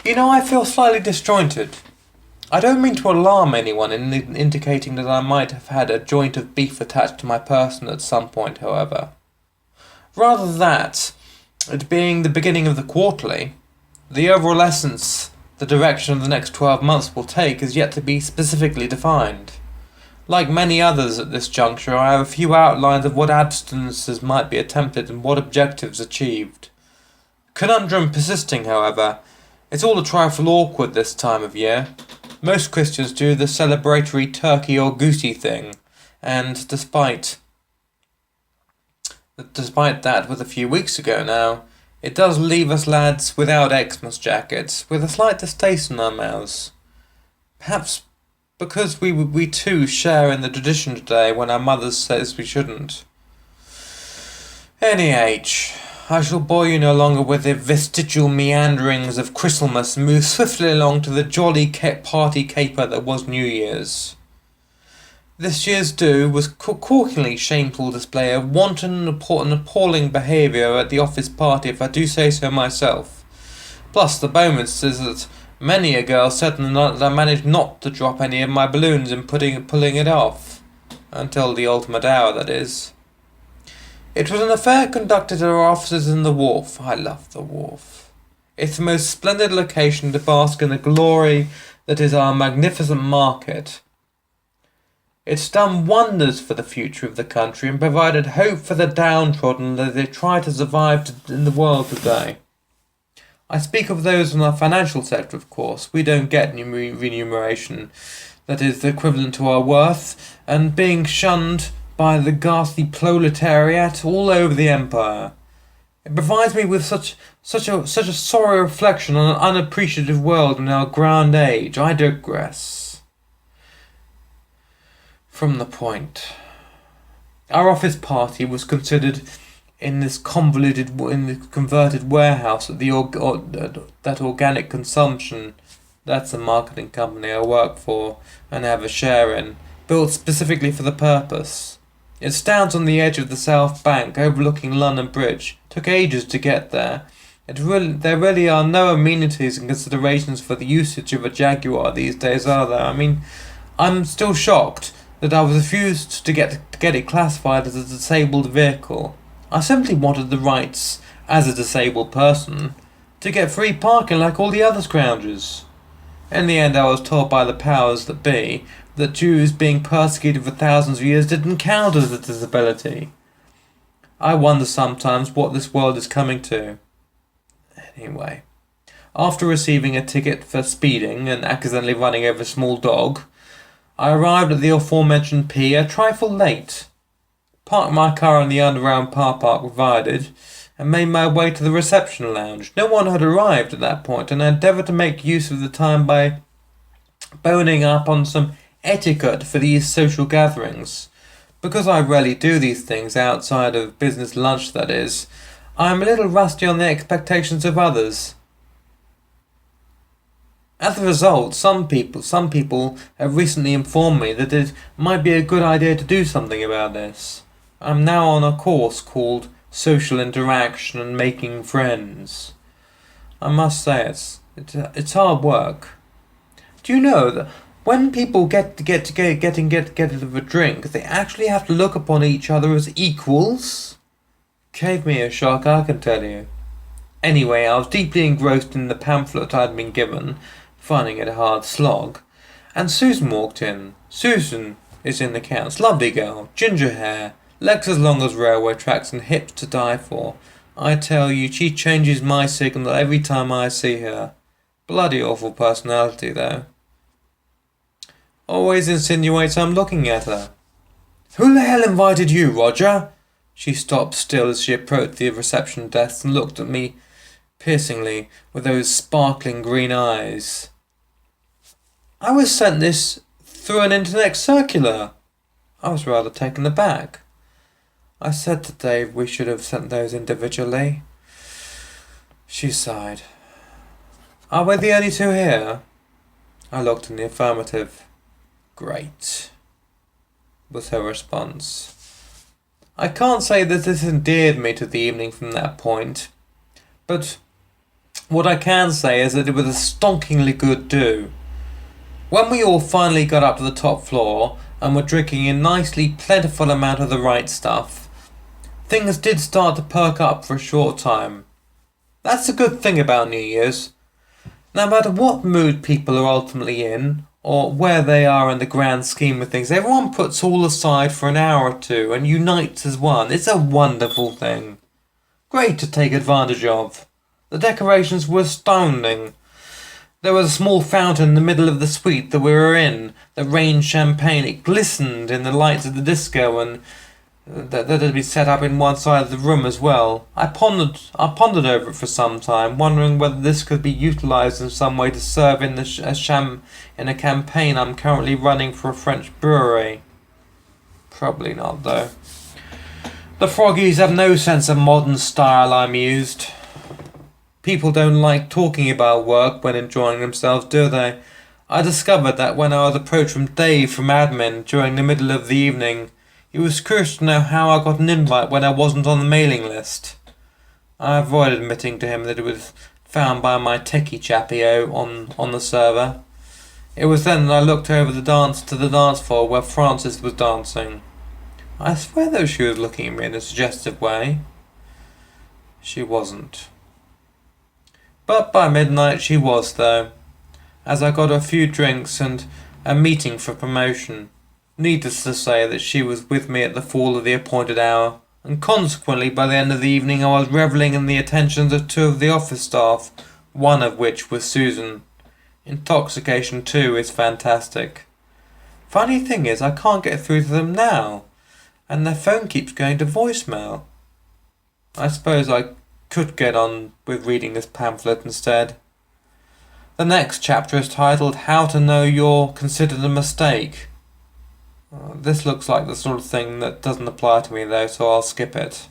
I feel slightly disjointed. I don't mean to alarm anyone in indicating that I might have had a joint of beef attached to my person at some point, however. Rather that, it being the beginning of the quarterly, the overall essence, the direction of the next 12 months will take is yet to be specifically defined. Like many others at this juncture, I have a few outlines of what abstinences might be attempted and what objectives achieved. Conundrum persisting, however, it's all a trifle awkward this time of year. Most Christians do the celebratory turkey or goosey thing, and despite that was a few weeks ago now, it does leave us lads without Xmas jackets, with a slight distaste in our mouths. Perhaps because we too share in the tradition today when our mothers says we shouldn't. I shall bore you no longer with the vestigial meanderings of Christmas and move swiftly along to the jolly party caper that was New Year's. This year's do was corkingly shameful display of wanton and appalling behaviour at the office party, if I do say so myself. Plus the bonus is that many a girl said that I managed not to drop any of my balloons in pulling it off. Until the ultimate hour, that is. It was an affair conducted at our offices in the Wharf. I love the Wharf. It's the most splendid location to bask in the glory that is our magnificent market. It's done wonders for the future of the country and provided hope for the downtrodden as they try to survive in the world today. I speak of those in our financial sector, of course. We don't get remuneration that is the equivalent to our worth, and being shunned by the ghastly proletariat all over the empire. It provides me with such a sorry reflection on an unappreciative world in our grand age. I digress from the point. Our office party was considered in this converted warehouse at that organic consumption. That's the marketing company I work for and have a share in, built specifically for the purpose. It stands on the edge of the South Bank, overlooking London Bridge. Took ages to get there. There really are no amenities and considerations for the usage of a Jaguar these days, are there? I mean, I'm still shocked that I was refused to get it classified as a disabled vehicle. I simply wanted the rights, as a disabled person, to get free parking like all the other scroungers. In the end, I was told by the powers that be that Jews being persecuted for thousands of years didn't count as a disability. I wonder sometimes what this world is coming to. Anyway, after receiving a ticket for speeding and accidentally running over a small dog, I arrived at the aforementioned P a trifle late, parked my car in the underground car park provided, and made my way to the reception lounge. No one had arrived at that point, and I endeavoured to make use of the time by boning up on some etiquette for these social gatherings. Because I rarely do these things outside of business lunch, that is, I am a little rusty on the expectations of others. As a result, some people have recently informed me that it might be a good idea to do something about this. I'm now on a course called Social Interaction and Making Friends. I must say it's hard work. Do you know that when people get a drink, they actually have to look upon each other as equals? Gave me a shock, I can tell you. Anyway, I was deeply engrossed in the pamphlet I'd been given, finding it a hard slog, and Susan walked in. Susan is in the counts. Lovely girl, ginger hair, legs as long as railway tracks and hips to die for. I tell you, she changes my signal every time I see her. Bloody awful personality, though. Always insinuates I'm looking at her. Who the hell invited you, Roger? She stopped still as she approached the reception desk and looked at me piercingly with those sparkling green eyes. I was sent this through an internet circular. I was rather taken aback. I said to Dave we should have sent those individually. She sighed. Are we the only two here? I looked in the affirmative. Great, was her response. I can't say that this endeared me to the evening from that point, but What I can say is that it was a stonkingly good do. When we all finally got up to the top floor and were drinking a nicely plentiful amount of the right stuff, things did start to perk up for a short time. That's the good thing about New Year's. No matter what mood people are ultimately in, or where they are in the grand scheme of things, everyone puts all aside for an hour or two and unites as one. It's a wonderful thing. Great to take advantage of. The decorations were astounding. There was a small fountain in the middle of the suite that we were in that rained champagne. It glistened in the lights of the disco, and that had been set up in one side of the room as well. I pondered over it for some time, wondering whether this could be utilised in some way to serve in a campaign I'm currently running for a French brewery. Probably not, though. The froggies have no sense of modern style, I mused. People don't like talking about work when enjoying themselves, do they? I discovered that when I was approached from Dave from admin during the middle of the evening. He was curious to know how I got an invite when I wasn't on the mailing list. I avoided admitting to him that it was found by my techie chappie on the server. It was then that I looked over to the dance floor where Frances was dancing. I swear that she was looking at me in a suggestive way. She wasn't. But by midnight she was, though, as I got a few drinks and a meeting for promotion. Needless to say that she was with me at the fall of the appointed hour, and consequently by the end of the evening I was revelling in the attentions of two of the office staff, one of which was Susan. Intoxication, too, is fantastic. Funny thing is, I can't get through to them now, and their phone keeps going to voicemail. I suppose I could get on with reading this pamphlet instead. The next chapter is titled How to Know You're Considered a Mistake. This looks like the sort of thing that doesn't apply to me though, so I'll skip it.